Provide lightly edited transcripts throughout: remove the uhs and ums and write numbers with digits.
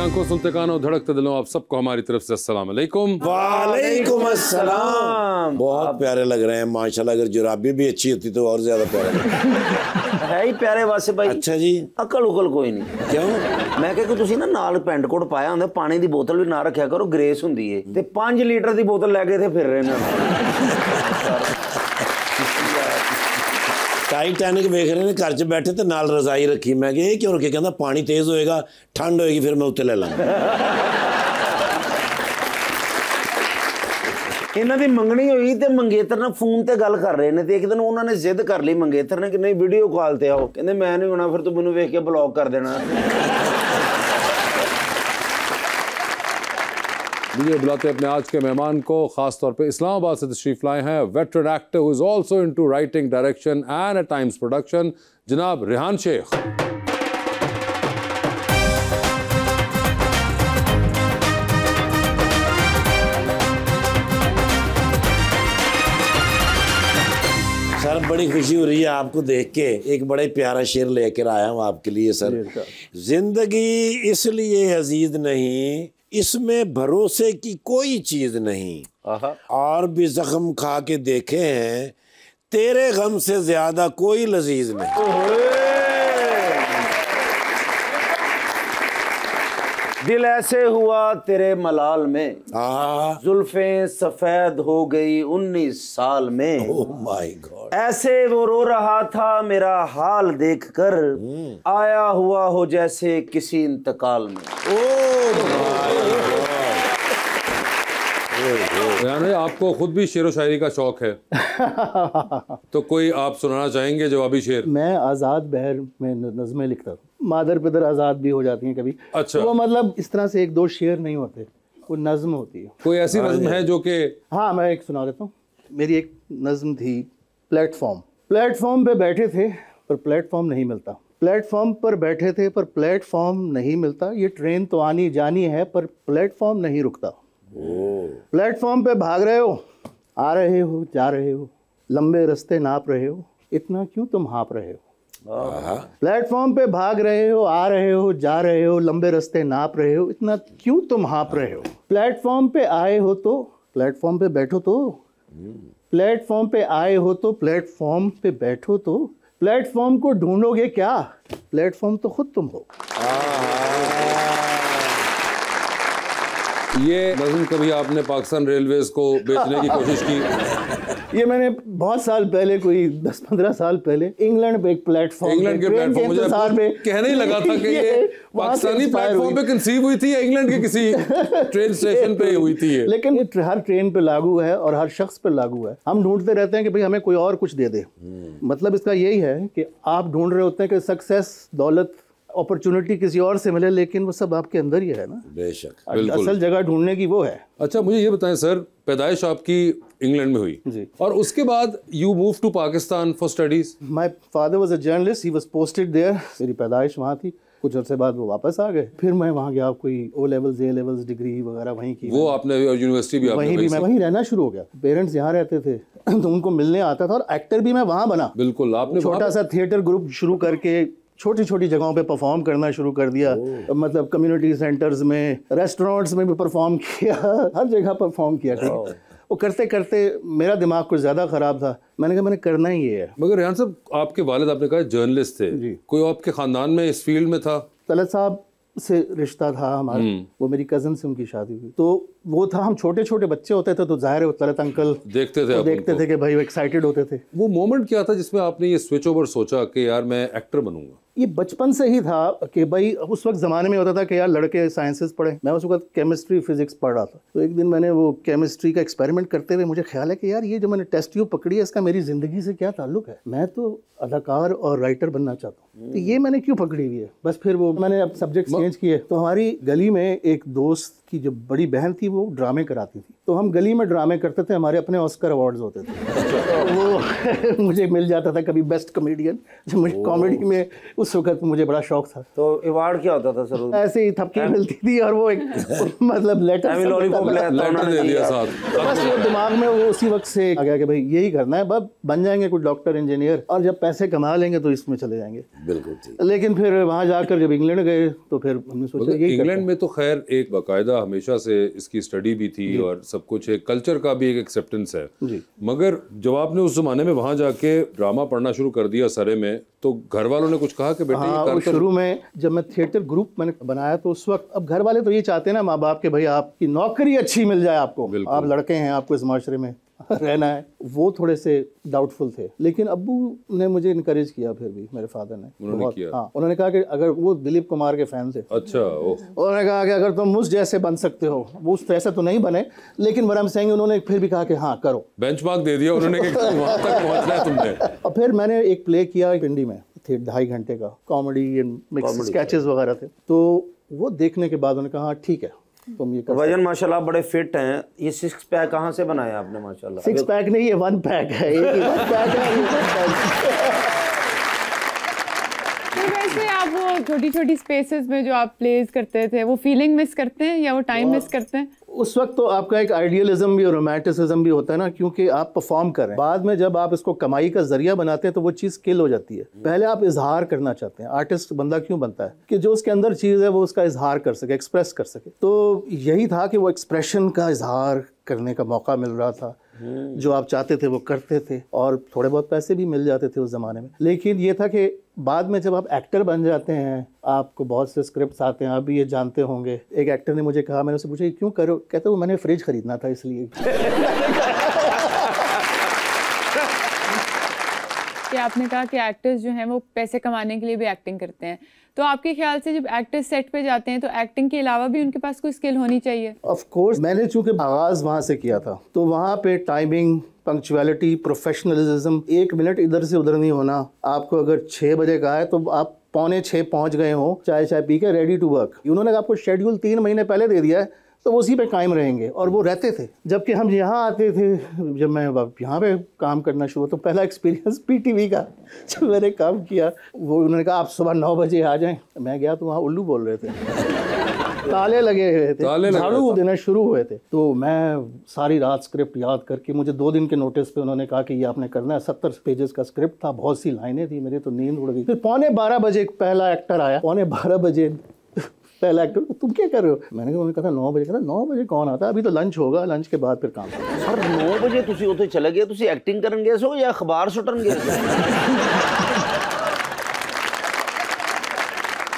आंखों सुनते कानों धड़कते दिलों, आप सबको हमारी तरफ से अस्सलाम वालेकुम। वालेकुम अस्सलाम। बहुत प्यारे लग रहे हैं माशाल्लाह। अगर जुराबी भी अच्छी होती तो और ज्यादा प्यारे है ही प्यारे वासे भाई। अच्छा जी, अकल उकल कोई नहीं। क्यों? मैं कह कि तुसी ना नाल पेंट कोट पाया हुंदा, पानी दी बोतल भी ना रखिया करो, ग्रेस हुंदी है ते 5 लीटर दी बोतल लेके थे फिर रहे ने। टाइटैनिक वेख रहे ने घर च बैठे ते नाल रजाई रखी। मैं कहा क्यों रखी? कहंदा पानी तेज होएगा, ठंड होएगी, फिर मैं उत्ते ले लांगा। इन्हां दी मंगनी होई ते मंगेतर ना फोन ते गल कर रहे ने ते एक दिन उन्हां ने जिद कर ली मंगेतर ने कि नहीं वीडियो कॉल ते आओ। कहंदे मैं नहीं होना, फिर तू मैनू वेख के ब्लॉक कर देना। ये बुलाते अपने आज के मेहमान को, खास तौर पे इस्लामाबाद से तशरीफ लाए हैं veteran actor who is also into writing, direction and at times production, जनाब रेहान शेख। सर बड़ी खुशी हो रही है आपको देख के। एक बड़ा ही प्यारा शेर लेकर आया हूँ आपके लिए सर। जिंदगी इसलिए अजीज नहीं, इसमें भरोसे की कोई चीज नहीं, और भी जख्म खा के देखे हैं, तेरे गम से ज्यादा कोई लजीज नहीं। दिल ऐसे हुआ तेरे मलाल में, जुल्फें सफेद हो गई 19 साल में। Oh my God. ऐसे वो रो रहा था मेरा हाल देखकर, आया हुआ हो जैसे किसी इंतकाल में। यानी आपको खुद भी शेर व शायरी का शौक है तो कोई आप सुनाना चाहेंगे जवाबी शेर? मैं आज़ाद बहर में नज़में लिखता हूँ। मादर पिदर आज़ाद भी हो जाती हैं कभी। अच्छा। तो वो मतलब इस तरह से एक दो शेर नहीं होते, वो नज़म होती है। कोई ऐसी नज़म है जो कि? हाँ, मैं एक सुना देता हूँ। मेरी एक नज़म थी, प्लेटफॉर्म पे बैठे थे पर प्लेटफॉर्म नहीं मिलता। प्लेटफॉर्म पर बैठे थे पर प्लेटफॉर्म नहीं मिलता। ये ट्रेन तो आनी जानी है पर प्लेटफॉर्म नहीं रुकता। प्लेटफॉर्म पे भाग रहे हो, आ रहे हो, जा रहे हो, लंबे रास्ते नाप रहे हो, इतना क्यों तुम हाँप रहे हो? प्लेटफॉर्म पे भाग रहे हो, आ रहे हो, जा रहे हो, लंबे रास्ते नाप रहे हो, इतना क्यों तुम हाँप रहे हो? प्लेटफॉर्म पे आए हो तो प्लेटफॉर्म पे बैठो तो, प्लेटफॉर्म पे आए हो तो प्लेटफॉर्म पे बैठो तो, प्लेटफॉर्म को ढूंढोगे क्या? प्लेटफॉर्म तो खुद तुम हो। ये नज़म कभी आपने पाकिस्तान रेलवेज को बेचने की कोशिश की? ये मैंने बहुत साल पहले, कोई 10-15 साल पहले, इंग्लैंड पे एक प्लेटफॉर्म, इंग्लैंड के प्लेटफॉर्म, मुझे कहने ही लगा था कि ये पाकिस्तानी प्लेटफॉर्म पे कंसीव हुई थी या इंग्लैंड के किसी ट्रेन स्टेशन पे हुई थी ये? लेकिन ये हर ट्रेन पे लागू है और हर शख्स पे लागू है। हम ढूंढते रहते हैं कि भाई हमें कोई और कुछ दे दे। मतलब इसका यही है कि आप ढूंढ रहे होते हैं कि सक्सेस, दौलत, अपॉर्चुनिटी किसी और से मिले, लेकिन वो सब आपके अंदर ही है ना। बेशक। असल जगह ढूंढने की वो है। अच्छा, मुझे ये बताएं सर, पैदाइश आपकी इंग्लैंड में हुई जी, और उसके बाद you move to Pakistan for studies. My father was a journalist, he was posted there. मेरी पैदाइश वहाँ थी। कुछ अर्से बाद वो वापस आ गए। फिर मैं वहाँ गया, कोई O levels, A levels, degree वगैरह वहीं की। वो आपने यूनिवर्सिटी भी आपने वहीं भी मैं वहीं रहना शुरू हो गया। पेरेंट्स यहाँ रहते थे तो उनको मिलने आता था, और एक्टर भी मैं वहाँ बना। बिल्कुल, आपने छोटा सा थिएटर ग्रुप शुरू करके छोटी छोटी जगहों पे परफॉर्म करना शुरू कर दिया। मतलब कम्युनिटी सेंटर्स में, रेस्टोरेंट्स में भी परफॉर्म किया, हर जगह परफॉर्म किया। वो करते करते मेरा दिमाग कुछ ज़्यादा ख़राब था। मैंने कहा मैंने करना ही ये है। मगर रेहान साहब, आपके वालिद आपने कहा जर्नलिस्ट थे, कोई आपके ख़ानदान में इस फील्ड में था? तलत साहब से रिश्ता था हमारा, वो मेरी कज़न से उनकी शादी हुई। तो वो था, हम छोटे छोटे बच्चे होते थे तो जाहिर है तलत अंकल देखते थे कि भाई वो एक्साइटेड होते थे। वो मोमेंट क्या था जिसमें आपने ये स्विच ओवर सोचा कि यार मैं एक्टर बनूंगा? ये बचपन से ही था कि भाई उस वक्त ज़माने में होता था कि यार लड़के साइंसेस पढ़े। मैं उस वक्त केमिस्ट्री फिजिक्स पढ़ रहा था। तो एक दिन मैंने वो केमिस्ट्री का एक्सपेरिमेंट करते हुए मुझे ख्याल है कि यार ये जो मैंने टेस्ट ट्यूब पकड़ी है, इसका मेरी ज़िंदगी से क्या ताल्लुक है? मैं तो अदाकार और राइटर बनना चाहता हूँ, तो ये मैंने क्यों पकड़ी हुई है? बस फिर वो मैंने अब सब्जेक्ट चेंज किए। तो हमारी गली में एक दोस्त की जो बड़ी बहन थी वो ड्रामे कराती थी, तो हम गली में ड्रामे करते थे। हमारे अपने ऑस्कर अवार्ड्स होते थे। वो मुझे मिल जाता था कभी बेस्ट कॉमेडियन, जो मुझे कॉमेडी में उस वक्त मुझे बड़ा शौक था। तो अवार्ड क्या होता था सर? ऐसे ही थपकी मिलती थी और वो एक मतलब लेटर लॉलीपॉप दे दिया साथ। बस वो दिमाग में वो उसी वक्त से आ गया कि भाई यही करना है, बस बन जाएंगे कुछ डॉक्टर इंजीनियर और जब पैसे कमा लेंगे तो इसमें चले जाएंगे। बिल्कुल ठीक। लेकिन फिर वहाँ जाकर जब इंग्लैंड गए तो फिर हमने सोचा यही इंग्लैंड में तो खैर एक बाकायदा हमेशा से इसकी स्टडी भी थी और सब कुछ है, कल्चर का भी एक एक्सेप्टेंस है जी। मगर जब आपने उस जमाने में वहां जाके ड्रामा पढ़ना शुरू कर दिया सरे में, तो घर वालों ने कुछ कहा कि बेटे ये कर? शुरू में जब मैं थिएटर ग्रुप मैंने बनाया तो उस वक्त, अब घर वाले तो ये चाहते हैं ना माँ बाप के भाई आपकी नौकरी अच्छी मिल जाए आपको, आप लड़के हैं, आपको इस माशरे में रहना है, वो थोड़े से डाउटफुल थे। लेकिन अब्बू ने मुझे इनकरेज किया, फिर भी मेरे फादर ने उन्होंने किया। हाँ, उन्होंने कहा कि अगर वो दिलीप कुमार के फैन थे। अच्छा। उन्होंने कहा कि अगर तुम मुझ जैसे बन सकते हो, वो उस तरह से तो नहीं बने लेकिन बरम सिंह उन्होंने फिर भी कहा कि हाँ करो, बेंचमार्क दे दिया उन्होंने कि वहां तक पहुंचना है तुमने। और फिर मैंने एक प्ले किया पिंडी में, थे 2.5 घंटे का, कॉमेडी एंड मिक्स स्केचेस वगैरह थे। तो वो देखने के बाद उन्होंने कहा ठीक है तुम ये कर। वजन माशाल्लाह बड़े फिट हैं। ये 6 पैक कहाँ से बनाया आपने माशाल्लाह? 6 पैक नहीं, ये 1 पैक है। एक ही 1 पैक है, ये 1 पैक। तो वैसे आप वो छोटी छोटी स्पेसेस में जो आप प्लेस करते थे, वो फीलिंग मिस करते हैं या वो टाइम मिस करते हैं? उस वक्त तो आपका एक आइडियलिज्म भी और रोमांटिसिज्म भी होता है ना, क्योंकि आप परफॉर्म कर रहे हैं। बाद में जब आप इसको कमाई का जरिया बनाते हैं तो वो चीज़ किल हो जाती है। पहले आप इजहार करना चाहते हैं। आर्टिस्ट बंदा क्यों बनता है कि जो उसके अंदर चीज़ है वो उसका इजहार कर सके, एक्सप्रेस कर सके। तो यही था कि वो एक्सप्रेशन का इजहार करने का मौका मिल रहा था, जो आप चाहते थे वो करते थे और थोड़े बहुत पैसे भी मिल जाते थे उस ज़माने में। लेकिन ये था कि बाद में जब आप एक्टर बन जाते हैं, आपको बहुत से स्क्रिप्ट्स आते हैं, आप भी ये जानते होंगे। एक एक्टर ने मुझे कहा, मैंने उससे पूछा क्यों करो, कहते वो मैंने फ्रिज खरीदना था इसलिए। कि आपने कहा कि एक्टर्स जो हैं वो पैसे कमाने के लिए भी एक्टिंग करते हैं, तो आपके ख्याल से जब एक्टर्स सेट पे जाते हैं तो एक्टिंग के अलावा भी उनके पास कोई स्किल होनी चाहिए? ऑफ कोर्स, मैंने चूंकि आगाज़ वहाँ से किया था तो वहाँ पे टाइमिंग, पंक्चुअलिटी, प्रोफेशनलिज्म, 1 मिनट इधर से उधर नहीं होना। आपको अगर 6 बजे का है तो आप 5:45 पहुँच गए हो, चाय पी के रेडी टू वर्क। उन्होंने आपको शेड्यूल 3 महीने पहले दे दिया है तो वो उसी पे कायम रहेंगे और वो रहते थे। जबकि हम यहाँ आते थे, जब मैं यहाँ पे काम करना शुरू, तो पहला एक्सपीरियंस पीटीवी का जब मैंने काम किया, वो उन्होंने कहा आप सुबह 9 बजे आ जाएं। मैं गया तो वहाँ उल्लू बोल रहे थे, ताले लगे हुए थे, झाड़ू देना शुरू हुए थे। तो मैं सारी रात स्क्रिप्ट याद करके, मुझे 2 दिन के नोटिस पे उन्होंने कहा कि ये आपने करना है। 70 पेजेस का स्क्रिप्ट था, बहुत सी लाइनें थी, मेरी तो नींद उड़ गई। फिर 11:15 बजे पहला एक्टर आया, 11:15 बजे पहला एक्टर, तुम क्या कर रहे हो? मैंने कहा 9 बजे। कहता 9 बजे कौन आता है, अभी तो लंच होगा, लंच के बाद फिर काम। सर 9 बजे तुसी उथे चले गए, तुसी एक्टिंग करन गए सो या अखबार सुटन गए?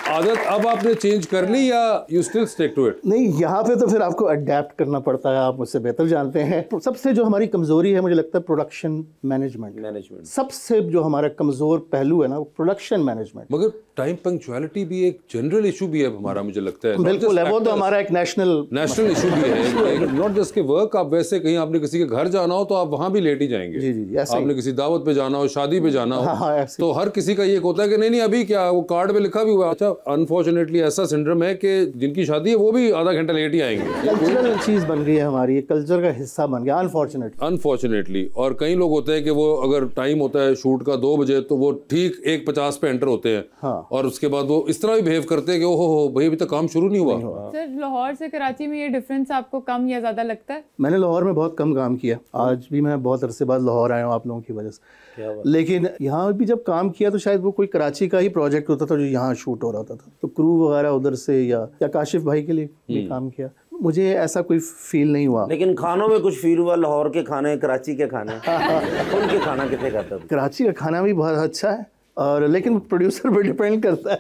आदत अब आपने चेंज कर ली या you still stick to it? नहीं, यहाँ पे तो फिर आपको अडेप्ट करना पड़ता है, आप मुझसे बेहतर जानते हैं। सबसे जो हमारी कमजोरी है मुझे लगता है प्रोडक्शन मैनेजमेंट। सबसे जो हमारा कमजोर पहलू है ना वो प्रोडक्शन मैनेजमेंट। मगर टाइम पंक्चुअलिटी भी एक जनरल इशू भी है हमारा, मुझे लगता है। बिल्कुल है, वो तो हमारा एक नेशनल इशू भी है। नॉट जस्ट के वर्क, आप वैसे कहीं आपने किसी के घर जाना हो तो आप वहां भी लेट ही जाएंगे। जी, आपने किसी दावत पे जाना हो, शादी पे जाना हो, तो हर किसी का ये होता है कि नहीं अभी क्या, वो कार्ड पे लिखा भी हुआ। अच्छा, अनफॉर्चुनेटली ऐसा सिंड्रोम है कि जिनकी शादी है वो भी आधा घंटा लेट ही आएंगे। कल्चरल चीज बन गई है हमारी, कल्चर का हिस्सा बन गया अनफॉर्चुनेटली। और कई लोग होते हैं कि वो अगर टाइम होता है शूट का 2 बजे तो वो ठीक 1:50 पे एंटर होते हैं। हाँ। और उसके बाद वो इस तरह भी बिहेव करते हैं कि ओहो भाई अभी तक काम शुरू नहीं हुआ। सर लाहौर से कराची में ये डिफरेंस आपको कम या ज्यादा लगता है? मैंने लाहौर में बहुत कम काम किया, आज भी मैं बहुत अरसे बाद लाहौर आया हूँ आप लोगों की वजह से। लेकिन यहाँ भी जब काम किया तो शायद वो कोई कराची का ही प्रोजेक्ट होता था जो यहाँ शूट हो रहा था, तो क्रू वगैरह उधर से या काशिफ भाई के लिए भी काम किया, मुझे ऐसा कोई फील नहीं हुआ। लेकिन खानों में कुछ फील हुआ? लाहौर के खाने, कराची के खाने, उनके खाना कितने खाता था? कराची का खाना भी बहुत अच्छा है, और लेकिन प्रोड्यूसर पे डिपेंड करता है।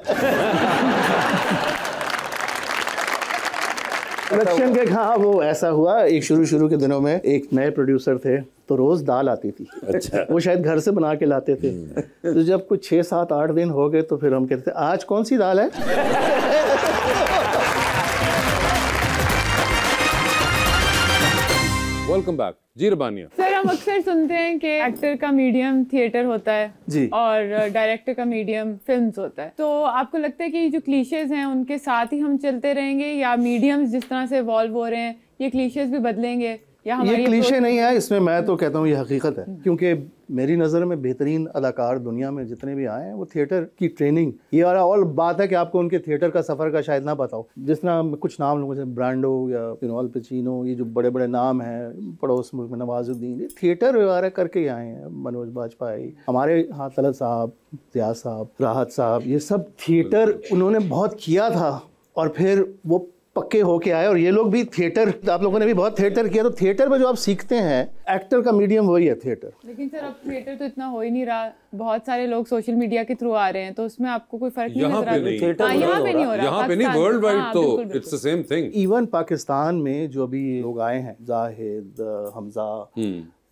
प्रोडक्शन के हाँ वो ऐसा हुआ, एक शुरू के दिनों में एक नए प्रोड्यूसर थे तो रोज़ दाल आती थी। अच्छा। वो शायद घर से बना के लाते थे। तो जब कुछ 6, 7, 8 दिन हो गए तो फिर हम कहते थे आज कौन सी दाल है? वेलकम बैक जी रबानिया। सर हम अक्सर सुनते हैं कि एक्टर का मीडियम थिएटर होता है जी, और डायरेक्टर का मीडियम फिल्म्स होता है। तो आपको लगता है कि जो क्लीशेज हैं उनके साथ ही हम चलते रहेंगे या मीडियम्स जिस तरह से इवॉल्व हो रहे हैं ये क्लीशेज भी बदलेंगे? या ये हमारी क्लीशे नहीं है, इसमें मैं तो कहता हूँ ये हकीकत है, क्योंकि मेरी नज़र में बेहतरीन अदाकार दुनिया में जितने भी आए हैं वो थिएटर की ट्रेनिंग, ये और बात है कि आपको उनके थिएटर का सफ़र का शायद ना पता हो। जिस तरह कुछ नाम लोगों से ब्रांडो या अल पचिनो, ये जो बड़े बड़े नाम हैं, पड़ोस मुल्क में नवाजुद्दीन, ये थिएटर वगैरह करके ही आए हैं। मनोज बाजपेयी, हमारे यहाँ तलत साहब, ज़िया साहब, राहत साहब, ये सब थिएटर उन्होंने बहुत किया था और फिर वो पक्के होके आए। और ये लोग भी थिएटर, आप लोगों ने भी बहुत थिएटर किया, तो थिएटर में जो आप सीखते हैं, एक्टर का मीडियम वही है थिएटर। लेकिन सर अब थिएटर तो इतना हो ही नहीं रहा, बहुत सारे लोग सोशल मीडिया के थ्रू आ रहे हैं, तो उसमें आपको कोई फर्क नहीं नजर आता? यहाँ पे नहीं हो रहा, यहाँ पे नहीं, वर्ल्ड वाइड तो it's the same thing. Even Pakistan में जो भी लोग आए हैं, जाहिद, हमजा,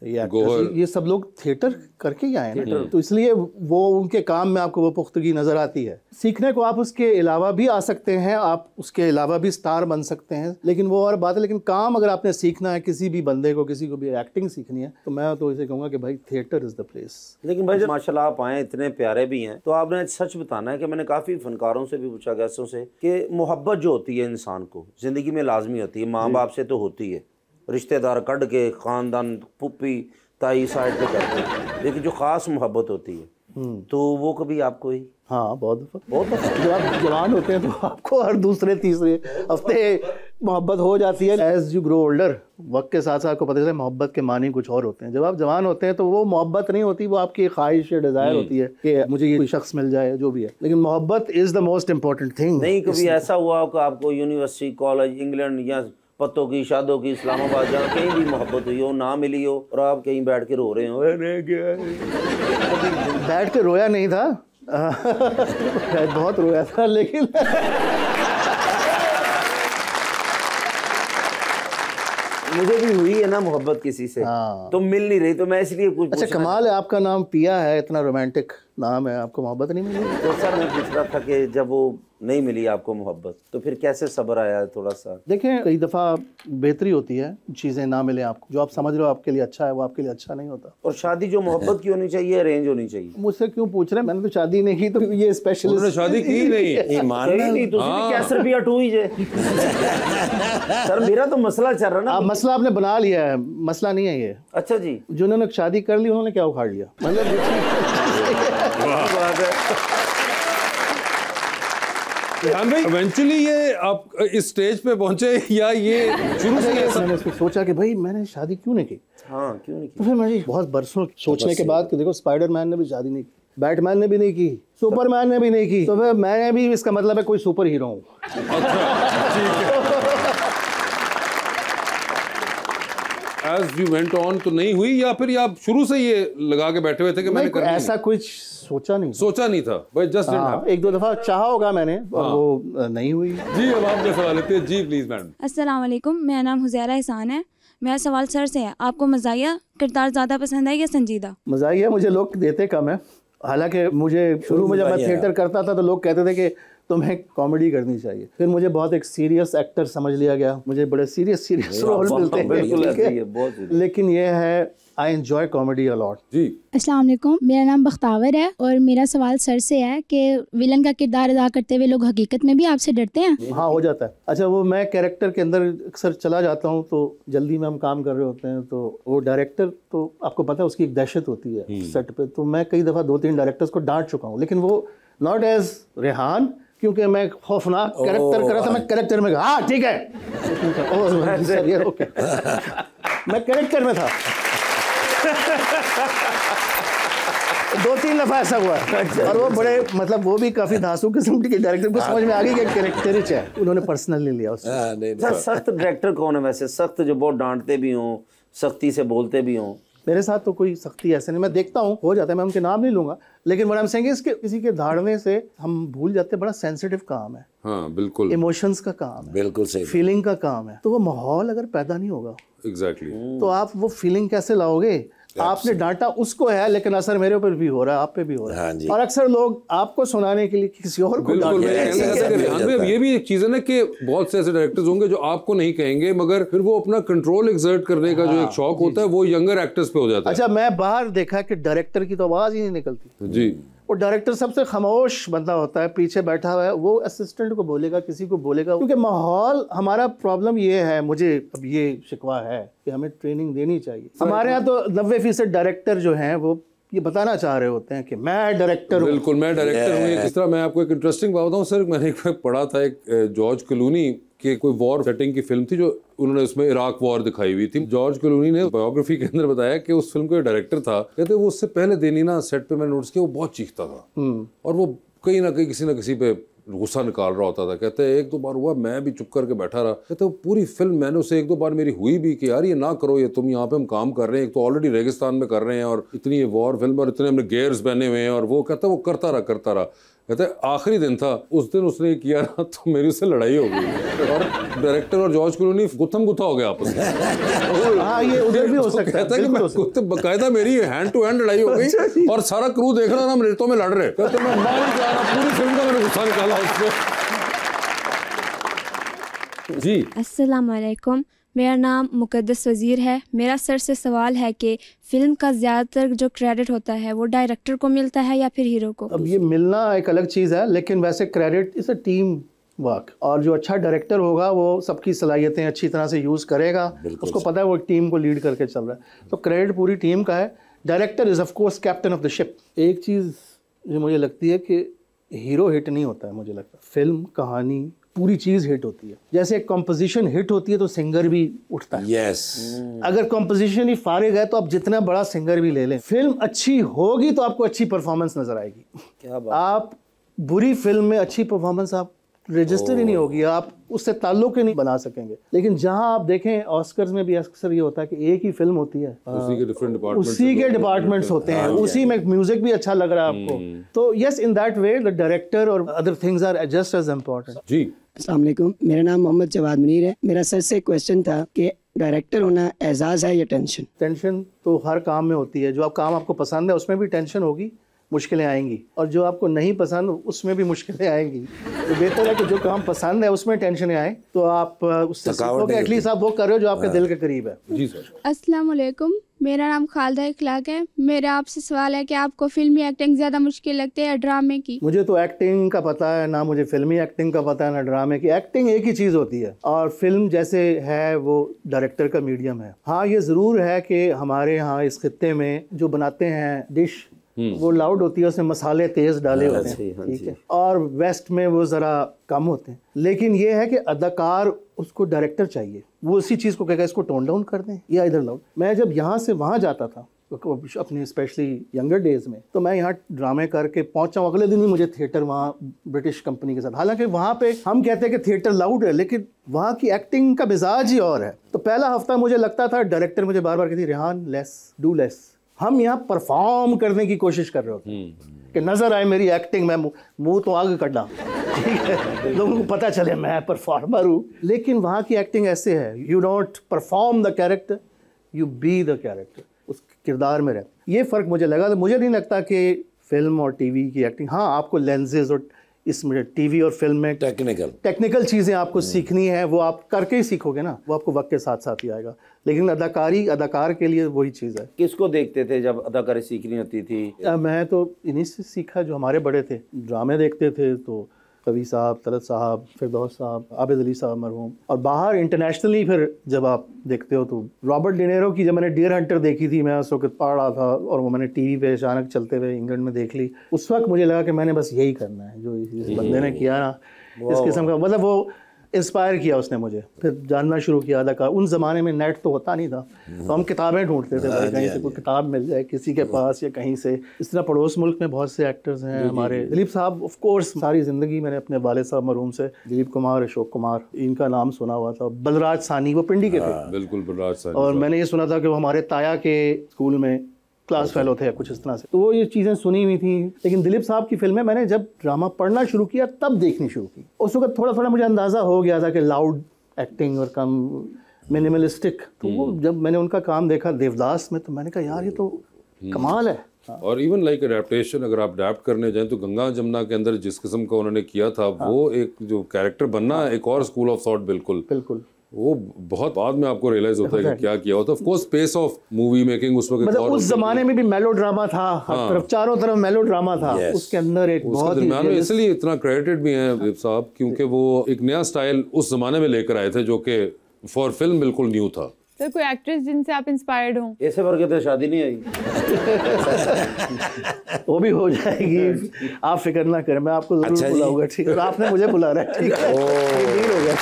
ये सब लोग थिएटर करके ही आए हैं, तो इसलिए वो उनके काम में आपको वो पुख्तगी नजर आती है। सीखने को आप उसके अलावा भी आ सकते हैं, आप उसके अलावा भी स्टार बन सकते हैं, लेकिन वो और बात है। लेकिन काम अगर आपने सीखना है, किसी भी बंदे को, किसी को भी एक्टिंग सीखनी है, तो मैं तो इसे कहूँगा कि भाई थिएटर इज द प्लेस। लेकिन भाई माशाल्लाह आप आए, इतने प्यारे भी हैं, तो आपने सच बताना है कि मैंने काफ़ी फनकारों से भी पूछा, गैसों से, कि मोहब्बत जो होती है इंसान को ज़िंदगी में लाजमी होती है, माँ बाप से तो होती है, रिश्तेदार कट के, ख़ानदान, पुप्पी ताई साइड पे करते हैं, लेकिन जो ख़ास मोहब्बत होती है तो वो कभी आपको ही? हाँ, बहुत दफ़ा जब आप जवान होते हैं तो आपको हर दूसरे तीसरे हफ्ते मोहब्बत हो जाती है। एज यू ग्रो ओल्डर, वक्त के साथ साथ आपको पता चलता है मोहब्बत के मानी कुछ और होते हैं। जब आप जवान होते हैं तो वो मोहब्बत नहीं होती, वो आपकी ख्वाहिश या डिज़ायर होती है कि मुझे ये कोई शख्स मिल जाए, जो भी है। लेकिन मोहब्बत is the most important thing. नहीं कभी ऐसा हुआ कि आपको यूनिवर्सिटी, कॉलेज, इंग्लैंड या पत्तों की, शादों की, इस्लामाबाद, जहाँ कहीं भी मोहब्बत हुई हो, ना मिली हो, और आप कहीं बैठ के रो रहे हो? बैठ के रोया नहीं था बहुत रोया था, लेकिन मुझे भी हुई है ना मोहब्बत किसी से, तो मिल नहीं रही, तो मैं इसलिए कुछ। अच्छा, कमाल है, आपका नाम पिया है, इतना रोमांटिक नाम है, आपको मोहब्बत नहीं मिली? तो सर मैं पूछ रहा था कि जब वो नहीं मिली आपको मोहब्बत, तो फिर कैसे सब्र आया थोड़ा सा? देखें, कई दफ़ा बेहतरी होती है, चीज़ें ना मिले आपको, जो आप समझ रहे हो आपके लिए अच्छा है, वो आपके लिए अच्छा नहीं होता। और शादी जो मोहब्बत की होनी चाहिए, अरेंज होनी चाहिए? मुझसे क्यों पूछ रहे हैं? मैंने तो शादी नहीं की, तो ये स्पेशलिस्ट शादी की नहीं, नहीं तो कैसे रुपया टू ही जे सर मेरा तो मसला चल रहा ना। मसला आपने बना लिया है, मसला नहीं है ये। अच्छा जी, जिन्होंने शादी कर ली उन्होंने क्या उखाड़ लिया, बात है। इवेंचुअली ये आप इस स्टेज पे पहुंचे या ये शुरू से मैंने इसको सोचा कि भाई मैंने शादी क्यों नहीं की? हाँ, क्यों नहीं की? तो फिर मुझे बहुत बरसों सोचने के बाद कि देखो, स्पाइडरमैन ने भी शादी नहीं की, बैटमैन ने भी नहीं की, सुपरमैन ने भी नहीं की, तो फिर मैंने भी, इसका मतलब है कोई सुपर हीरो हूँ। As you went on तो नहीं हुई, या फिर आप शुरू से ये लगा के बैठे हुए थे कि मैंने करनी? ऐसा कुछ सोचा नहीं था, बस जस्ट एक दो दफा चाहा होगा मैंने, वो नहीं हुई। जी, अब आपके सवाल लेते हैं। जी प्लीज मैडम। अस्सलाम वालेकुम, मेरा नाम हुज़ैरा एहसान है। मेरा सवाल सर से है, आपको मज़ाहिया किरदार ज़्यादा पसंद है या संजीदा? मज़ाहिया मुझे लोग देते कम है, हालांकि मुझे शुरू में जब मैं थिएटर करता था तो लोग कहते थे कि तुम्हें कॉमेडी करनी चाहिए। फिर मुझे बहुत एक सीरियस एक्टर समझ लिया गया, मुझे बड़े सीरियस रोल मिलते हैं, लेकिन ये है I enjoy comedy a lot. जी अस्सलाम वालेकुम, मेरा नाम बख्तावर है और मेरा सवाल सर से है कि विलन का किरदार अदा करते हुए लोग हकीकत में भी आपसे डरते हैं? हाँ, हो जाता है। अच्छा, वो मैं कैरेक्टर के अंदर अक्सर चला जाता हूँ, तो जल्दी में हम काम कर रहे होते हैं, तो वो डायरेक्टर, तो आपको पता है उसकी एक दहशत होती है सेट पे, तो मैं कई दफ़ा 2-3 डायरेक्टर्स को डांट चुका हूँ, लेकिन वो नॉट एज रेहान, क्योंकि मैं खौफनाक कैरेक्टर कर रहा था, मैं कैरेक्टर में हाँ ठीक है मैं कैरेक्टर में था। 2-3 दफा ऐसा हुआ और वो बड़े, मतलब वो भी काफी धांसू किस्म के डायरेक्टर को समझ में आ गई कि कैरेक्टर ही है, उन्होंने पर्सनल ले लिया उसको। सख्त डायरेक्टर कौन है वैसे? सख्त जो बहुत डांटते भी हों, सख्ती से बोलते भी हों? मेरे साथ तो कोई सख्ती ऐसे नहीं, मैं देखता हूँ हो जाता है, मैं उनके नाम नहीं लूंगा, लेकिन what I am saying is कि किसी के धाड़ने से हम भूल जाते हैं, बड़ा सेंसिटिव काम है। हाँ बिल्कुल, इमोशंस का काम है, बिल्कुल सही, फीलिंग का काम है, तो वो माहौल अगर पैदा नहीं होगा एग्जैक्टली तो आप वो फीलिंग कैसे लाओगे? आपने डांटा उसको है, लेकिन असर मेरे ऊपर भी हो रहा है, आप पे भी हो रहा है। हाँ जी। और अक्सर लोग आपको सुनाने के लिए किसी और को बिल्कुल, डांटते हैं। ये भी एक चीज है ना कि बहुत से ऐसे डायरेक्टर्स होंगे जो आपको नहीं कहेंगे, मगर फिर वो अपना कंट्रोल एक्सर्ट करने का जो एक शौक होता है वो यंगर एक्टर्स पे हो जाता है। अच्छा, मैं बाहर देखा कि डायरेक्टर की तो आवाज ही नहीं निकलती जी, और डायरेक्टर सबसे खामोश बंदा होता है, पीछे बैठा हुआ है, वो असिस्टेंट को बोलेगा, किसी को बोलेगा, क्योंकि माहौल हमारा प्रॉब्लम ये है, मुझे अब ये शिकवा है कि हमें ट्रेनिंग देनी चाहिए। हमारे यहाँ तो 90% डायरेक्टर जो हैं वो ये बताना चाह रहे होते हैं कि मैं डायरेक्टर हूँ। बिल्कुल, मैं डायरेक्टर हूँ। इस तरह मैं आपको एक इंटरेस्टिंग बात बताऊँ सर, मैंने एक पढ़ा था, एक जॉर्ज क्लूनी की कोई वॉर सेटिंग की फिल्म थी जो उन्होंने उसमें इराक वॉर दिखाई हुई थी। जॉर्ज क्लूनी ने बायोग्राफी के अंदर बताया कि उस फिल्म का डायरेक्टर था, कहते वो उससे पहले दिन ही ना सेट पे मैंने नोटिस किया वो बहुत चीखता था और वो कहीं ना कहीं किसी ना किसी पे गुस्सा निकाल रहा होता था। कहते हैं एक दो बार हुआ, मैं भी चुप करके बैठा रहा। कहते पूरी फिल्म मैंने उसे एक दो बार मेरी हुई भी कि यार ये ना करो, ये तुम यहाँ पे हम काम कर रहे हैं, एक तो ऑलरेडी रेगिस्तान में कर रहे हैं और इतनी ये वॉर फिल्म और इतने हमने गेयर्स पहने हुए हैं, और वो कहता वो करता रहा। कहते आखिरी दिन था, उस दिन उसने किया ना तो मेरी उससे लड़ाई हो गई और डायरेक्टर और जॉर्ज क्लूनी गुत्थम गुत्था हो गया आपस में। हाँ, ये उधर भी हो सकता है। कहता है कि मैं बकायदा मेरी हैंड टू हैंड लड़ाई हो गई और सारा क्रू देख रहा था हम रेतों में लड़ रहे। कहते मैं मार जा रहा, पूरी फिल्म का मैंने गुस्सा निकाला उससे। जी अस्सलाम वालेकुम, मेरा नाम मुकद्दस वज़ीर है। मेरा सर से सवाल है कि फ़िल्म का ज़्यादातर जो क्रेडिट होता है वो डायरेक्टर को मिलता है या फिर हीरो को? अब ये मिलना एक अलग चीज़ है, लेकिन वैसे credit is a team work, और जो अच्छा डायरेक्टर होगा वो सबकी सलाहियतें अच्छी तरह से यूज़ करेगा, उसको पता है वो टीम को लीड करके चल रहा है, तो क्रेडिट पूरी टीम का है। Director is of course captain of the ship. एक चीज़ जो मुझे लगती है कि हीरो हिट नहीं होता है, मुझे लगता है फिल्म कहानी पूरी चीज़ हिट होती है। जैसे एक कॉम्पोजिशन हिट होती है तो सिंगर भी उठता है। यस। अगर कॉम्पोजिशन ही फारिग है तो आप जितना बड़ा सिंगर भी ले लें, फिल्म अच्छी होगी तो आपको अच्छी परफॉर्मेंस नजर आएगी। क्या बात। आप बुरी फिल्म में अच्छी परफॉर्मेंस आप रजिस्टर ही नहीं होगी, आप उससे ताल्लुक ही नहीं बना सकेंगे। लेकिन जहां आप देखें ऑस्कर्स में भी अक्सर ये होता है कि एक ही फिल्म होती है, उसी के डिफरेंट डिपार्टमेंट्स, उसी के डिपार्टमेंट्स होते हैं, उसी में म्यूजिक भी अच्छा लग रहा है आपको, तो yes in that way the director और other things are just as important. जी अस्सलाम वालेकुम, मेरा नाम मोहम्मद जवाद मुनीर है। मेरा सर से क्वेश्चन था कि डायरेक्टर होना एजाज़ है या टेंशन? टेंशन तो हर काम में होती है। जो आप काम आपको पसंद है उसमें भी टेंशन होगी, मुश्किलें आएंगी, और जो आपको नहीं पसंद उसमें भी मुश्किलें आएंगी। तो बेहतर है कि जो काम पसंद है उसमें टेंशन आए तो आप उससे सीखोगे, एटलीस्ट आप वो कर रहे हो जो आपके दिल के करीब है। जी सर। अस्सलाम वालेकुम, मेरा नाम खालिदा इखलाक है। मेरा आपसे सवाल है कि आपको फिल्मी एक्टिंग ज़्यादा मुश्किल लगती है या ड्रामे की? मुझे तो एक्टिंग का पता है ना, मुझे फिल्मी एक्टिंग का पता है ना ड्रामे की। एक्टिंग एक ही चीज़ होती है और फिल्म जैसे है वो डायरेक्टर का मीडियम है। हाँ, ये ज़रूर है कि हमारे यहाँ इस खित्ते में जो बनाते हैं डिश वो लाउड होती है, उसमें मसाले तेज़ डाले होते हैं, ठीक है, और वेस्ट में वो ज़रा कम होते हैं। लेकिन ये है कि अदाकार उसको डायरेक्टर चाहिए, वो उसी चीज़ को कहेगा इसको टोन डाउन कर दें या इधर लाउड। मैं जब यहाँ से वहाँ जाता था अपने स्पेशली यंगर डेज में, तो मैं यहाँ ड्रामे करके पहुँचा, अगले दिन ही मुझे थिएटर वहाँ ब्रिटिश कंपनी के साथ। हालांकि वहाँ पे हम कहते हैं कि थिएटर लाउड है, लेकिन वहाँ की एक्टिंग का मिजाज ही और है। तो पहला हफ्ता मुझे लगता था, डायरेक्टर मुझे बार बार कहती रेहान लेस डू लेस। हम यहाँ परफॉर्म करने की कोशिश कर रहे होते हैं कि नजर आए मेरी एक्टिंग, मैं मुंह तो आगे कटा, ठीक है, लोगों को पता चले मैं परफॉर्मर हूँ। लेकिन वहाँ की एक्टिंग ऐसे है, you don't perform the character, you be the character, उस किरदार में रहे। ये फ़र्क मुझे लगा। तो मुझे नहीं लगता कि फिल्म और टीवी की एक्टिंग, हाँ आपको लेंसेज और इसमें टीवी और फिल्म में टेक्निकल चीज़ें आपको सीखनी है, वो आप करके ही सीखोगे ना, वो आपको वक्त के साथ साथ ही आएगा। लेकिन अदाकार के लिए वही चीज़ है। किसको देखते थे जब अदाकारी सीखनी होती थी? मैं तो इन्हीं से सीखा जो हमारे बड़े थे। ड्रामे देखते थे तो कवि साहब, तलत साहब, फिरदौस साहब, आबिद अली साहब मरहूम, और बाहर इंटरनेशनली फिर जब आप देखते हो तो रॉबर्ट डिनेरो की जब मैंने डियर हंटर देखी थी, मैं उस वक्त पढ़ रहा था और वो मैंने टीवी पे अचानक चलते हुए इंग्लैंड में देख ली। उस वक्त मुझे लगा कि मैंने बस यही करना है जो इस बंदे ने किया ना, इस किस्म का, मतलब वो इंस्पायर किया उसने मुझे। फिर जानना शुरू किया अदाकार। उन ज़माने में नेट तो होता नहीं था, तो हम किताबें ढूंढते थे भाई, कहीं से कोई किताब मिल जाए किसी के पास या कहीं से। इस तरह पड़ोस मुल्क में बहुत से एक्टर्स हैं हमारे। दिलीप साहब ऑफ कोर्स, सारी ज़िंदगी मैंने अपने वाले साहब मरहूम से, दिलीप कुमार, अशोक कुमार, इनका नाम सुना हुआ था। बलराज सानी, वो पिंडी के थे। बिल्कुल बलराज सानी। और मैंने ये सुना था कि वो हमारे ताया के स्कूल में क्लास फेलो थे कुछ इस तरह से, तो वो ये चीज़ें सुनी हुई थी। लेकिन दिलीप साहब की फिल्में मैंने जब ड्रामा पढ़ना शुरू किया तब देखनी शुरू की। उस वक्त थोड़ा थोड़ा मुझे अंदाज़ा हो गया था कि लाउड एक्टिंग और कम मिनिमलिस्टिक। तो वो जब मैंने उनका काम देखा देवदास में, तो मैंने कहा यार ये तो कमाल है। और इवन लाइक अडेप्टेशन, अगर आप अडेप्ट करने जाएं तो गंगा जमुना के अंदर जिस किस्म का उन्होंने किया था, वो एक जो कैरेक्टर बनना एक और स्कूल ऑफ थॉट। बिल्कुल बिल्कुल वो बहुत बाद में आपको रियलाइज होता है कि क्या किया होता है। Of course pace of movie making उस वक्त मतलब उस जमाने में भी मेलो ड्रामा था, हर तरफ चारों तरफ मेलो ड्रामा था। उसके अंदर एक बहुत ही, इसलिए इतना क्रेडिटेड भी हैं दिलीप साहब, क्योंकि वो एक नया स्टाइल उस जमाने में लेकर आए थे जो कि फॉर फिल्म बिल्कुल न्यू था। तो कोई एक्ट्रेस जिनसे आप इंस्पायर्ड हो? ऐसे वर्ग तो शादी नहीं आई। वो भी हो जाएगी, आप फिक्र ना करें, मैं आपको जरूर बुलाऊंगा, ठीक है? आपने मुझे बुला रहा है, ठीक है? डील हो गया।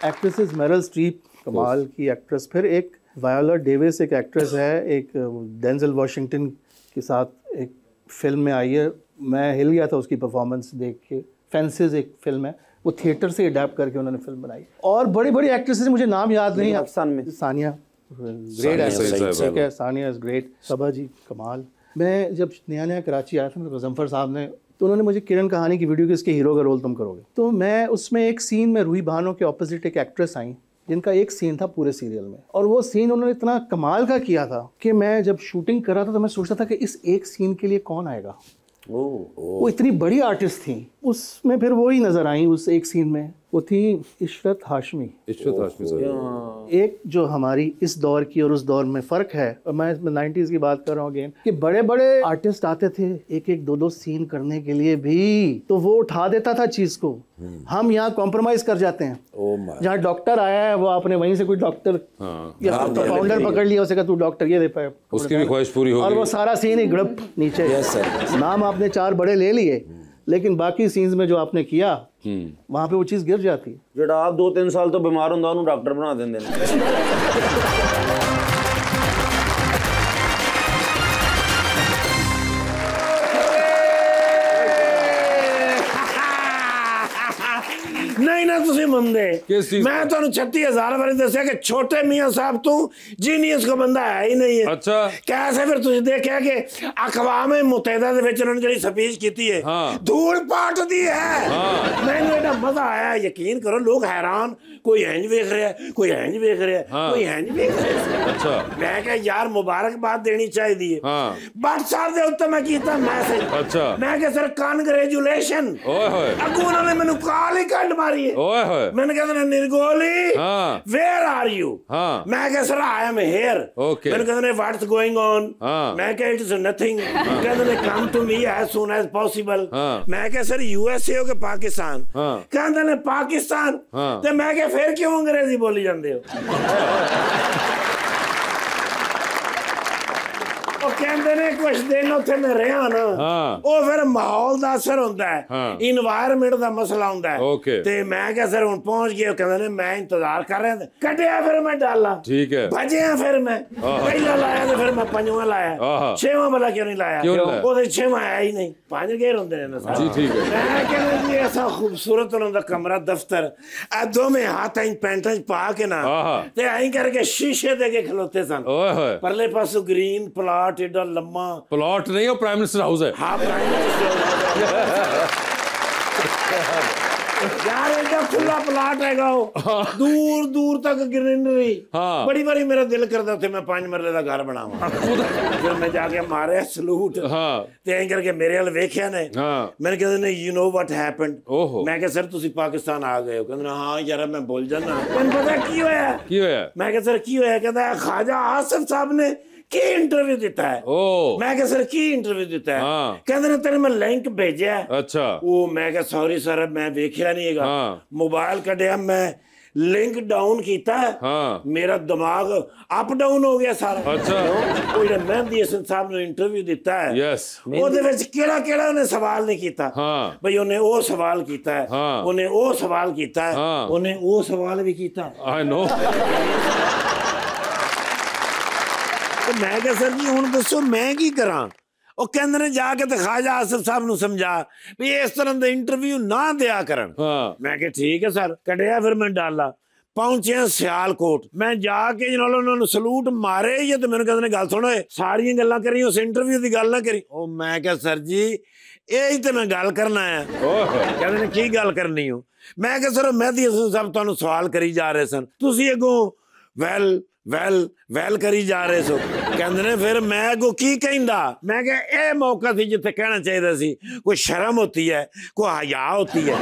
एक्ट्रेसेस मेरिल स्ट्रीप कमाल की एक्ट्रेस, फिर एक वायोला डेविस एक एक्ट्रेस है, एक डेंजल वॉशिंगटन के साथ एक फिल्म में आई है, मैं हिल गया था उसकी परफॉर्मेंस देख के। फेंसेस एक फिल्म है, वो थिएटर से अडैप्ट करके उन्होंने फिल्म बनाई। और बड़ी बड़ी एक्ट्रेसेस, मुझे नाम याद नहीं। पाकिस्तान में सानिया, ग्रेट एक्ट्रेस, ठीक है, सानिया इज़ ग्रेट। सबा जी कमाल। मैं जब नया नया कराची आया था, मेरे गज़नफ़र साहब ने, तो उन्होंने मुझे किरण कहानी की वीडियो की इसके हीरो का रोल तुम करोगे, तो मैं उसमें एक सीन में रूही भानो के ऑपोजिट एक एक्ट्रेस आई जिनका एक सीन था पूरे सीरियल में, और वो सीन उन्होंने इतना कमाल का किया था कि मैं जब शूटिंग कर रहा था तो मैं सोचता था कि इस एक सीन के लिए कौन आएगा। वो इतनी बड़ी आर्टिस्ट थी, उसमें फिर वो ही नजर आई उस एक सीन में, वो थी इशरत हाशमी। इशरत हाशमी सर, एक जो हमारी इस दौर की और उस दौर में फ़र्क है, और मैं 90s की बात कर रहा हूँ अगेन, कि बड़े बड़े आर्टिस्ट आते थे एक एक दो दो सीन करने के लिए भी, तो वो उठा देता था चीज़ को। हम यहाँ कॉम्प्रोमाइज कर जाते हैं। जहाँ डॉक्टर आया है वो आपने वहीं से कोई डॉक्टर या फाउंडर पकड़ लिया, उसे कहा तू डॉक्टर ये दे पाए, उसकी भी ख्वाहिश पूरी हो गई, और वो सारा सीन ही गड़प नीचे। नाम आपने 4 बड़े ले लिए, लेकिन बाकी सीन्स में जो आपने किया वहां पे वो चीज गिर जाती है। जेड़ा आप 2-3 साल तो बीमार होंदा उन्हें डॉक्टर बना देंगे। नहीं ना तुसी मंदे, किस चीज़ मैं तुहानू 36,000 बारी दस्या कि छोटे मियां साहब तू जीनियस को बंदा है ही नहीं है। अच्छा, कैसे फिर तुसी देखिया कि अक़वाम मुत्तहिदा दे विच उन्होंने जेड़ी स्पीच कीती है, धूल पाट दी है। मैनू एडा मजा आया, यकीन करो लोग हैरान, कोई इंज वेख रहा है, कोई इंज वेख रहा है, कोई इंज वेख रहा है। अच्छा, मैं कहा यार मुबारकबाद देनी चाहिए। व्हाट्सएप दे उत्ते मैं कीता मैसेज, अच्छा, मैं कहा सर कांग्रेचुलेशन। ओए होए, अगू उन्होंने मैनू कॉल ही कट मारी है। ओए होए, मैंने कहा निर्गोली वेयर आर यू, मैं कहा sir I am here. Okay, मैंने कहा व्हाट्स गोइंग ऑन, मैं कहा इट इज नथिंग, कहते ने come to me as soon as possible. मैं कहा सर यूएसए हो के पाकिस्तान, कहते ने पाकिस्तान, ते मैं कहा फिर क्यों अंग्रेजी बोली जाते हो। कहते ने कुछ दिन उत्थे मैं रहा ना, वो फिर माहौल दा असर होंदा है, इन्वायरमेंट दा मसला होंदा है। ते मैं क्या सर हुन पहुंच गए, कहते ने मैं इंतजार कर रहा था, कटिया फिर मैं डाला, ठीक है, भजिया फिर मैं पहला लाया तो फिर मैं पंजवां लाया, छेवां वाला क्यों नहीं लाया, वो छेवां आया ही नहीं, 5 गेर होंदे ने ना जी, ठीक है। मैं कहना जी ऐसा खूबसूरत होंदा कमरा दफ्तर, आ दो में हाथ इन पैंट पा के ना ते आई करके शीशे दे के खलोते सन, परले पासों ग्रीन प्लॉट एडा लम्मा, प्लॉट नहीं हो प्राइम मिनिस्टर हाउस है। हाँ प्राइम मिनिस्टर यार एडा खुला प्लॉट हैगा, दूर दूर तक ग्रीनरी, बड़ी बड़ी मेरा दिल करता थे मैं 5 मरले का घर बनावा। फिर मैं जाके मारे सलूट, ते ऐं करके मेरे वाल वेख्या ने, मैंने कहते ने यू नो व्हाट हैपेंड, मैं कहा सर तुसी पाकिस्तान आ गए हो, कहते हाँ यार मैं भूल जाना, तैनूं पता की होया, मैं कहा सर की होया, कहता ख्वाजा आसिफ साहब ने की इंटरव्यू दिता है। मैं कहा सर की इंटरव्यू दिता है, कहते ने तेरे मैं लिंक भेजा है। अच्छा, वो मैं कहा सॉरी सर मैं वेख्या नहीं हैगा, मोबाइल कढ़िया मैं लिंक डाउन किया, मेरा दिमाग अप डाउन हो गया सारा। अच्छा, वो जेड़ा मेहदी हसन साहब ने इंटरव्यू दिता है, यस, ओदे विच केड़ा केड़ा उन्हें सवाल नहीं कीता, भाई उन्हें वो सवाल कीता है, उन्हें वो सवाल कीता है, उन्हें वो सवाल भी कीता। I know. तो मैं क्या सर जी हुण दसो मैं की करा, ਉਹ ਕਹਿੰਦੇ ਨੇ ਜਾ ਕੇ ਤੇ ख्वाजा आसिफ साहब ਨੂੰ ਸਮਝਾ ਵੀ ਇਸ ਤਰ੍ਹਾਂ ਦੇ ਇੰਟਰਵਿਊ ਨਾ ਦਿਆ ਕਰਨ। ਮੈਂ ਕਿਹਾ ਠੀਕ ਹੈ ਸਰ, ਕੱਢਿਆ ਫਿਰ ਮੈਂ ਡਾਲਾ, ਪਹੁੰਚਿਆ ਸਿਆਲਕੋਟ, ਮੈਂ ਜਾ ਕੇ ਜਨਾਲ ਉਹਨਾਂ ਨੂੰ ਸਲੂਟ ਮਾਰੇ ਹੀ ਤੇ ਮੈਨੂੰ ਕਹਿੰਦੇ ਨੇ ਗੱਲ ਸੁਣੋ ਸਾਰੀਆਂ ਗੱਲਾਂ ਕਰੀ ਉਸ ਇੰਟਰਵਿਊ ਦੀ ਗੱਲ ਨਾ ਕਰੀ। ਉਹ ਮੈਂ ਕਿਹਾ ਸਰ ਜੀ ਇਹੀ ਤੇ ਮੈਂ ਗੱਲ ਕਰਨਾ ਹੈ। ਕਹਿੰਦੇ ਨੇ ਕੀ ਗੱਲ ਕਰਨੀ ਹੋ, ਮੈਂ ਕਿਹਾ ਸਰ ਮਹਿਦੀ ਹਸਨ ਸਾਹਿਬ ਤੁਹਾਨੂੰ ਸਵਾਲ ਕਰੀ ਜਾ ਰਹੇ ਸਨ, ਤੁਸੀਂ ਅੱਗੋਂ ਵੈਲ वैल वैल करी जा रहे सो कहंदे ने फिर मैं को की कहंदा मैं कहा ए मौका सी जिथे कहना चाहिए सी कोई शर्म होती है कोई हया होती है।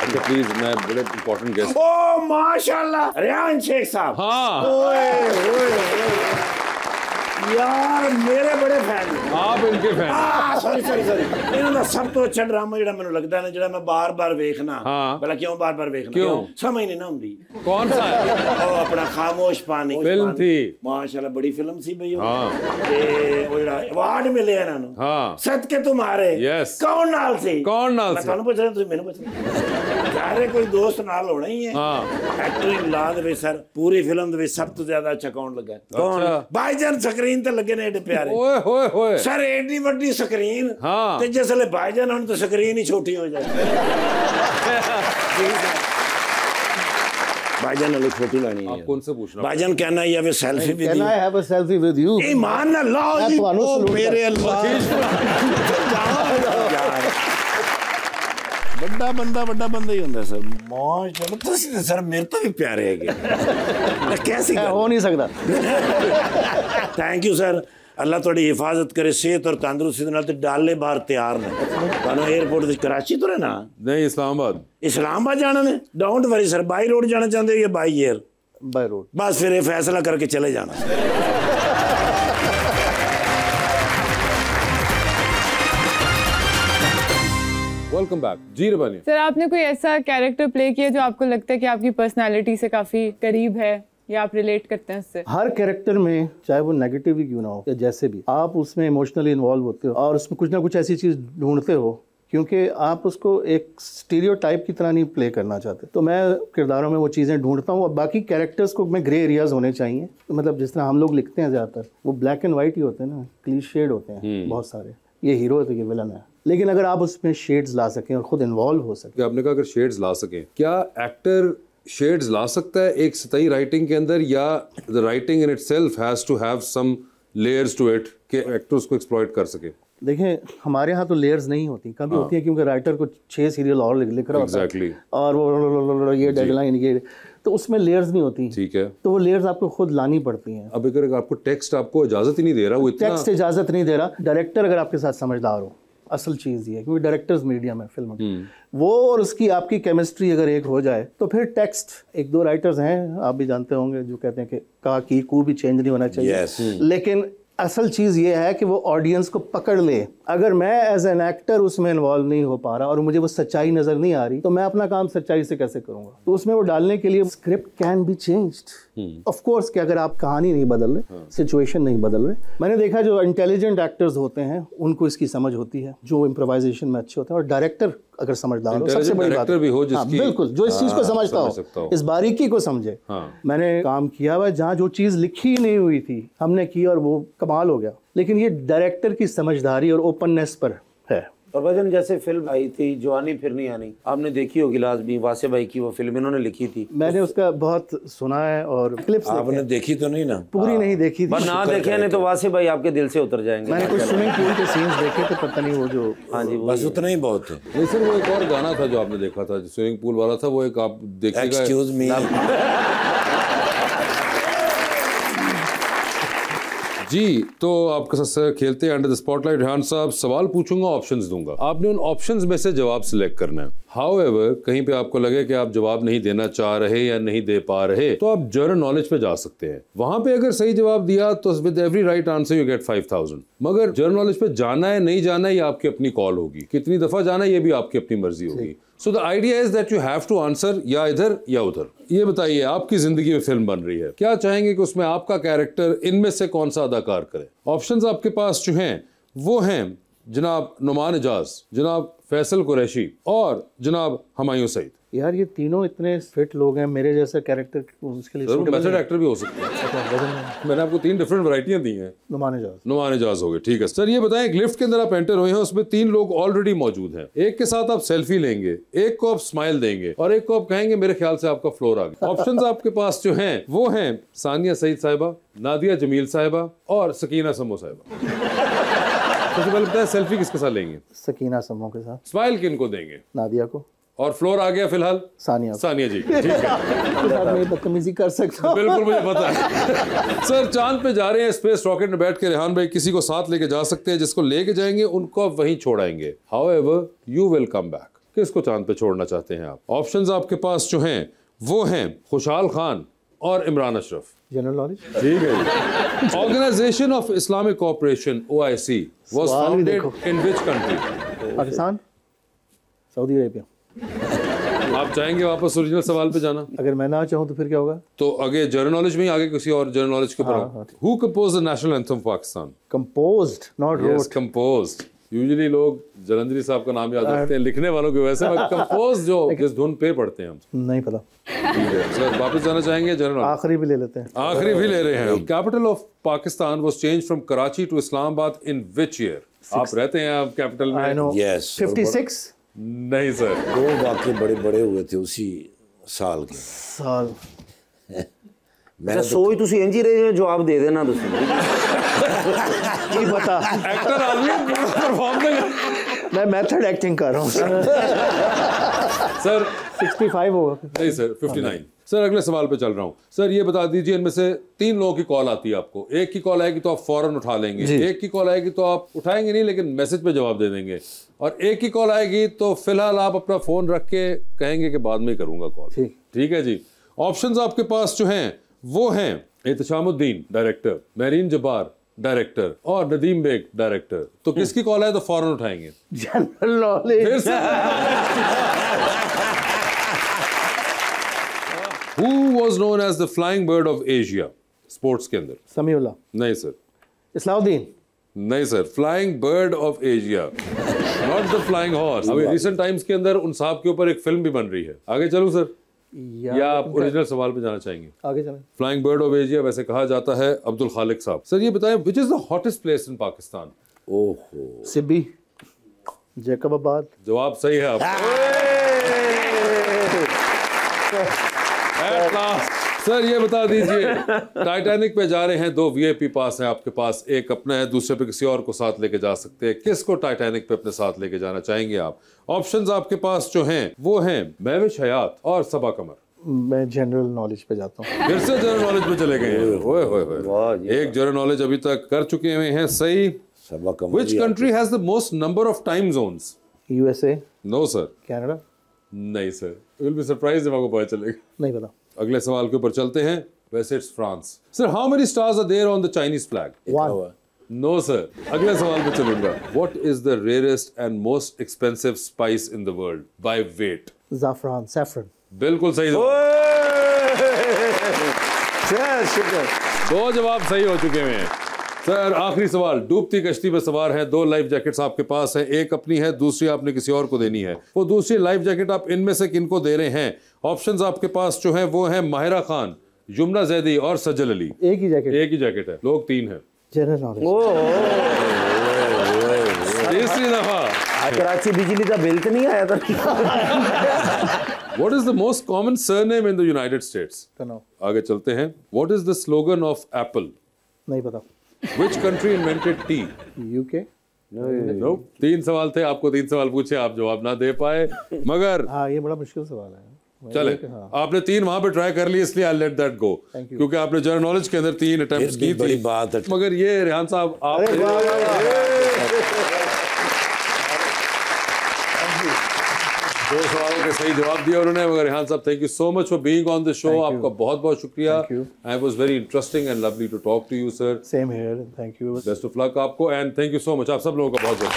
अच्छा प्लीज, मैं बड़े इंपॉर्टेंट गेस्ट। ओ माशाल्लाह रेहान शेख साहब। हाँ ओए ओए यार मेरे बड़े फैन आप इनके फैन। सॉरी सॉरी सॉरी इन्हां दा सब तो अच्छा ड्रामा जेड़ा मैनूं लगदा है ना जेड़ा मैं बार-बार देखना। हाँ। भला क्यों बार-बार देखना क्यों? समझ नहीं ना आउंदी। कौन सा है? ओ अपना खामोश पानी फिल्म थी माशाल्लाह बड़ी फिल्म सी भई। हाँ। ते ओ जेड़ा अवार्ड मिले इन्हां नूं। हाँ। सदके तुम्हारे। Yes। कौन नाल सी? कौन नाल मैं सी? तुहानूं पुछ रहा तुसीं मैनूं पुछ रहे यार कोई दोस्त नाल होना ही है। हाँ। एक्टिंग लाद वे सर पूरी फिल्म दे विच सब तो ज्यादा अच्छा कौन लगा? कौन? भाईजान स्क्रीन ते लगे ने एडे प्यारे। ओए होए होए सर एडी बड़ी स्क्रीन। हाँ। ते जिसले भाईजान हुन तो स्क्रीन ही छोटी हो जाए। भाईजान ने छोटी लानी है। आप कौन से पूछना? भाईजान कहना है वे selfie with can you. I have a selfie with you? ईमान अल्लाह मैं जी तुहानूं ओ सलूट मेरे अल्लाह बड़ा बंदा ही होंदा सर। माशाल्लाह तुसीं ते सर मेरे तो भी प्यारे हैगे। कैसी हो नहीं सकता। Thank you sir. अल्लाह थोड़ी हिफाजत करे सेहत और तंदुरुस्ती नाल ते डाले बाहर तैयार ने। तुहानूं एयरपोर्ट ते कराची तो रहना? नहीं, इस्लामाबाद। इस्लामाबाद जाना ने? Don't worry sir, by road जाना चाहते हो या बाई एयर? By road. बस फिर ये फैसला करके चले जाना। वेलकम बैक जी रबानी। सर आपने कोई ऐसा कैरेक्टर प्ले किया जो आपको लगता है कि आपकी पर्सनालिटी से काफी करीब है या आप रिलेट करते हैं उससे? हर कैरेक्टर में चाहे वो नेगेटिव ही क्यों ना हो या जैसे भी आप उसमें इमोशनली इन्वॉल्व होते हो और उसमें कुछ ना कुछ ऐसी चीज़ ढूंढते हो क्योंकि आप उसको एक स्टीरियोटाइप की तरह नहीं प्ले करना चाहते। तो मैं किरदारों में वो चीज़ें ढूंढता हूँ और बाकी कैरेक्टर्स को मैं ग्रे एरियाज होने चाहिए। तो मतलब जिस तरह हम लोग लिखते हैं ज़्यादातर वो ब्लैक एंड वाइट ही होते हैं ना, क्लीशेड होते हैं बहुत सारे। ये हीरो है तो ये विलन है, लेकिन अगर आप उसमें शेड्स ला सकें और खुद इन्वॉल्व हो सकें। आपने कहा अगर शेड्स ला सकें, क्या एक्टर शेड्स ला सकता है एक सतही राइटिंग के अंदर, या the writing in itself has to have some layers to it कि एक्टर्स को एक्सप्लॉइट कर सके? देखें हमारे यहाँ तो लेयर्स नहीं होती, कभी होती है क्योंकि राइटर को 6 सीरियल और लिख रहा होता है और वो ये डेडलाइन ये, तो उसमें लेयर्स नहीं होती। ठीक है, तो वो लेयर्स आपको खुद लानी पड़ती हैं। अब अगर आपको टेक्स्ट आपको इजाजत ही नहीं दे रहा, वो इतना टेक्स्ट इजाजत नहीं दे रहा, डायरेक्टर अगर आपके साथ समझदार हो, असल चीज़ ये है क्योंकि डायरेक्टर्स मीडियम है फिल्म की, वो और उसकी आपकी केमिस्ट्री अगर एक हो जाए तो फिर टेक्स्ट, एक दो राइटर्स हैं आप भी जानते होंगे जो कहते हैं कि का की कू भी चेंज नहीं होना चाहिए, लेकिन असल चीज़ ये है कि वो ऑडियंस को पकड़ ले। अगर मैं एज एन एक्टर उसमें इन्वॉल्व नहीं हो पा रहा और मुझे वो सच्चाई नज़र नहीं आ रही तो मैं अपना काम सच्चाई से कैसे करूँगा? तो उसमें वो डालने के लिए script can be changed of course कि अगर आप कहानी नहीं बदल रहे, सिचुएशन नहीं बदल रहे। मैंने देखा जो इंटेलिजेंट एक्टर्स होते हैं उनको इसकी समझ होती है, जो इम्प्रोवाइजेशन में अच्छे होते हैं, और डायरेक्टर अगर समझदार हो, सबसे बड़ी बात भी हो हाँ, बिल्कुल जो इस चीज़ को समझता हो, इस बारीकी को समझे। मैंने काम किया हुआ जहाँ जो चीज़ लिखी नहीं हुई थी हमने की और वो कमाल हो गया, लेकिन ये डायरेक्टर की समझदारी और ओपननेस पर है। और भाईजान जैसे फिल्म आई थी जवानी फिर नहीं आनी, आपने देखी होगी लाजमी, वासे भाई की वो फिल्म इन्होंने लिखी थी। मैंने उसका बहुत सुना है और क्लिप्स आपने देखी तो नहीं ना? पूरी नहीं देखी थी। ना देखे नहीं तो वासे भाई आपके दिल से उतर जाएंगे। मैंने कुछ स्विमिंग पूल के सीन्स देखे तो पता नहीं वो जो हाँ जी बस उतना ही बहुत है। नहीं सर, वो एक और गाना था जो आपने देखा था, स्विमिंग पूल वाला था, वो एक आप देखिएगा। एक्सक्यूज मी, जी तो आपके साथ खेलते हैं अंडर द स्पॉटलाइट। रेहान साहब, सवाल पूछूंगा, ऑप्शंस दूंगा, आपने उन ऑप्शंस में से जवाब सिलेक्ट करना है। हाउएवर कहीं पे आपको लगे कि आप जवाब नहीं देना चाह रहे या नहीं दे पा रहे तो आप जनरल नॉलेज पे जा सकते हैं। वहां पे अगर सही जवाब दिया तो with every right answer you get 5000। मगर जनरल नॉलेज पे जाना है नहीं जाना है ये आपकी अपनी कॉल होगी, कितनी दफा जाना है ये भी आपकी अपनी मर्जी होगी। So the idea is that you have to answer या इधर या उधर। ये बताइए, आपकी जिंदगी में फिल्म बन रही है, क्या चाहेंगे कि उसमें आपका कैरेक्टर इनमें से कौन सा अदाकार करे? ऑप्शंस आपके पास जो हैं वो हैं जनाब नुमान एजाज, जनाब फैसल कुरैशी और जनाब हुमायूं सईद। यार ये तीनों इतने फिट लोग हैं, मेरे जैसा कैरेक्टर उसके लिए मेथड एक्टर भी हो सकते हैं। मैंने आपको 3 डिफरेंट वैरायटियां दी हैं। नुमान एजाज हो गए, ठीक है सर। ये बताएं, एक लिफ्ट के अंदर आप एंटर हुए हैं, उसमें 3 लोग ऑलरेडी मौजूद हैं। एक के साथ आप सेल्फी लेंगे, एक को आप स्माइल देंगे और एक को आप कहेंगे मेरे ख्याल से आपका फ्लोर आ गया। ऑप्शंस आपके पास जो हैं वो हैं सानिया सईद साहिबा, नादिया जमील साहिबा और सकीना समो साहिबा। सबसे पहले बताएं, सेल्फी किसके साथ लेंगे? सकीना समो के साथ। स्माइल किन को देंगे? नादिया को। और फ्लोर आ गया फिलहाल सानिया सानिया जी, ठीक है। के साथ मैं बदतमीजी कर सकता हूँ। बिल्कुल मुझे पता है। सर चांद पे जा रहे हैं, स्पेस रॉकेट में बैठ के रेहान भाई किसी को साथ लेके जा सकते हैं, जिसको लेके जाएंगे उनको आप वहीं छोड़ाएंगे। However you will come back. किसको चांद पे छोड़ना चाहते हैं आप? ऑप्शंस आपके पास जो हैं वो हैं खुशहाल खान और इमरान अशरफ। जनरल नॉलेज, ठीक है। Organisation of Islamic cooperation OIC was सवाल भी फाउंडेड देखो। In which country? Pakistan, Saudi Arabia. आप चाहेंगे वापस ओरिजिनल सवाल पे जाना? अगर मैं ना चाहूँ तो फिर क्या होगा? तो आगे जनरल नॉलेज में ही आगे किसी और जनरल नॉलेज के हाँ, ऊपर। Who composed the national anthem of Pakistan? Composed, not yes, wrote. Composed. Usually लोग जलंधरी साहब का नाम याद रखते हैं लिखने वालों के, वैसे कंपोज जो जिस धुन पे पढ़ते हैं हम। नहीं पता। सर वापस जाना चाहेंगे जनरल? आखिरी भी ले लेते हैं। आखिरी भी ले रहे हैं। Capital of Pakistan was change from Karachi to Islamabad in which year? आप रहते हैं आप कैपिटल आई में? नो। Yes. 56 नहीं सर। 2 वाक़े बड़े बड़े हुए थे उसी साल के। साल। अच्छा सोच तुसी इंज ही रहे जवाब दे देना तुसी। नहीं पता। एक्टर आदमी परफॉर्म मैं मेथड एक्टिंग कर रहा हूँ। सर 65 होगा। नहीं सर 59। सर अगले सवाल पे चल रहा हूँ। सर ये बता दीजिए, इनमें से 3 लोगों की कॉल आती है आपको। एक की कॉल आएगी तो आप फौरन उठा लेंगे, एक की कॉल आएगी तो आप उठाएंगे नहीं लेकिन मैसेज पे जवाब दे देंगे, और एक की कॉल आएगी तो फिलहाल आप अपना फोन रख के कहेंगे कि बाद में ही करूंगा कॉल। ठीक है जी। ऑप्शंस आपके पास जो हैं वो हैं एहतशामुद्दीन डायरेक्टर, महरीन जब्बार डायरेक्टर और नदीम बेग डायरेक्टर। तो किसकी कॉल आए तो फौरन उठाएंगे? General knowledge. फिर से Who was known as the flying bird of Asia? Sports के अंदर। समीउल्लाह। नहीं सर। इस्लाउद्दीन। नहीं sir. Flying bird of Asia, not the flying horse. अभी रिसेंट टाइम्स के अंदर उन साहब के ऊपर एक फिल्म भी बन रही है। आगे चलूं सर या आप ओरिजिनल सवाल पे जाना चाहेंगे? आगे चलें। फ्लाइंग बर्ड ऑफ एशिया वैसे कहा जाता है अब्दुल खालिक साहब। सर ये बताएं which is the hottest place in Pakistan? ओहो, सिब्बी, जैकबाबाद। जवाब सही है आपका। At last. सर ये बता दीजिए, टाइटैनिक पे जा रहे हैं, 2 VIP पास हैं आपके पास, एक अपना है, दूसरे पे किसी और को साथ लेके जा सकते हैं। किसको टाइटैनिक पे अपने साथ लेके जाना चाहेंगे आप? ऑप्शंस आपके पास जो हैं वो हैं महविश हयात और सबा कमर। मैं जनरल नॉलेज पे जाता हूँ। फिर से जनरल नॉलेज पे चले गए हैं। ओए होए होए। एक जनरल नॉलेज अभी तक कर चुके हुए हैं सही। Which country has the most number of time zones? USA। No sir। Canada. नहीं sir. You will be surprised जब आपको पता चलेगा। नहीं पता। अगले सवाल के ऊपर चलते हैं। वैसे it's France. Sir how many stars are there on the Chinese flag? 1। No sir. अगले सवाल पे चलूंगा। What is the rarest and most expensive spice in the world by weight? ज़ाफ़रान, सैफरन। बिल्कुल सही जवाब। 2 जवाब सही हो चुके हैं। सर आखिरी सवाल। डूबती कश्ती में सवार है, 2 लाइफ जैकेट्स आपके पास है, एक अपनी है, दूसरी आपने किसी और को देनी है। वो दूसरी लाइफ जैकेट आप इनमें से किनको दे रहे हैं? ऑप्शंस आपके पास जो है वो है माहिरा खान, युमना जैदी और सज्जल अली। एक ही जैकेट। एक ही जैकेट है, लोग 3 हैं। General knowledge. तीसरी दफा। कराची बिजली का बिल तो नहीं आया था? What is the most common surname in the United States? कनो। आगे चलते हैं। What is the slogan of Apple? नहीं पता। Which country invented tea? UK। No. 3 सवाल थे, आपको 3 सवाल पूछे, आप जवाब ना दे पाए, मगर हाँ ये बड़ा मुश्किल सवाल है। चले आपने 3 वहां पे ट्राई कर लिए, इसलिए आई लेट दैट गो, क्योंकि आपने जनरल नॉलेज के अंदर 3 अटेम्प्ट्स की बड़ी थी। बात है। मगर ये रेहान साहब आप 2 सवालों के सही जवाब दिए उन्होंने। मगर रेहान साहब thank you so much for being on the show. आपका बहुत बहुत शुक्रिया। I was very interesting and lovely to talk to you sir. Same here. Thank you. Best of luck आपको and thank you so much. आप सब लोगों का बहुत बहुत